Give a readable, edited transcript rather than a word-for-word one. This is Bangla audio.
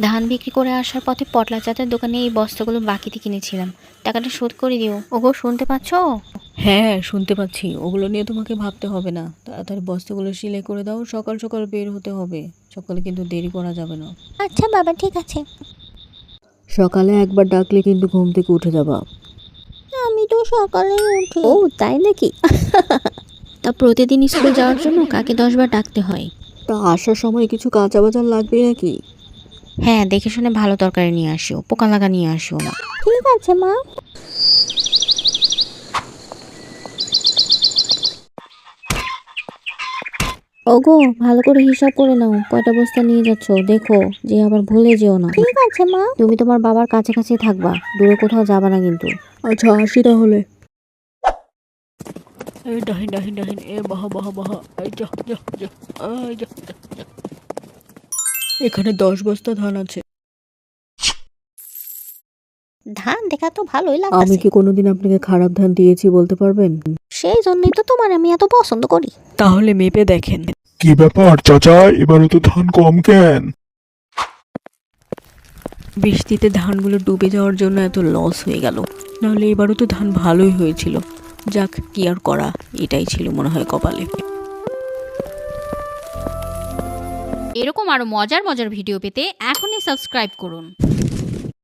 ধান বিক্রি করে আসার পথে পটলা চাচার দোকানে এই বস্তাগুলো বাকিতে কিনেছিলাম, টাকাটা শোধ করে দিও। ওগো, শুনতে পাচ্ছো? হ্যাঁ, শুনতে পাচ্ছি। ওগুলো নিয়ে তোমাকে ভাবতে হবে না। তাড়াতাড়ি বস্তাগুলো সিলাই করে দাও। সকাল সকাল বের হতে হবে। সকালে কিন্তু দেরি করা যাবে না। আচ্ছা বাবা, ঠিক আছে। সকালে একবার ডাকলে কিন্তু ঘুম থেকে উঠে যাবা। আমি তো সকালে উঠি। ও তাই নাকি? তা প্রতিদিন স্কুল যাওয়ার জন্য কাকে 10 বার ডাকতে হয়? তা আসার সময় কিছু কাঁচা বাজার লাগবে নাকি? হ্যাঁ, দেখে শুনে ভালো তরকারি নিয়ে আসিও, পোকা লাগা নিয়ে আসিও না। ঠিক আছে মা। ওগো, ভালো করে হিসাব করে নাও, কয়টা বস্তা নিয়ে যাচ্ছ দেখো, যে আবার ভুলে যেও না। ঠিক আছে মা। তুমি তোমার বাবার কাছাকাছি থাকবা, দূরে কোথাও যাবা না কিন্তু। আচ্ছা, আসি তাহলে। এই ডাহিন ডাহিন ডাহিন, এ বাহা বাহা বাহা, এই যা যা যা, এই যা যা, যা। এখানে 10 বস্তা ধান আছে। ধান দেখা তো ভালোই আমি লাগছে। কি কোনোদিন আপনাকে খারাপ ধান দিয়েছি বলতে পারবেন? সেই জন্যই তো তোমার আমি এত পছন্দ করি। তাহলে মেপে দেখেন। কি ব্যাপার চাচা, এবারে তো ধান কম কেন? বৃষ্টিতে ধানগুলো ডুবে যাওয়ার জন্য এত লস হয়ে গেল। নাহলে এবারও তো ধান ভালোই হয়েছিল। যাক, কি আর করা, এটাই ছিল মনে হয় কপালে। এরকম আরো মজার মজার ভিডিও পেতে এখনই সাবস্ক্রাইব করুন।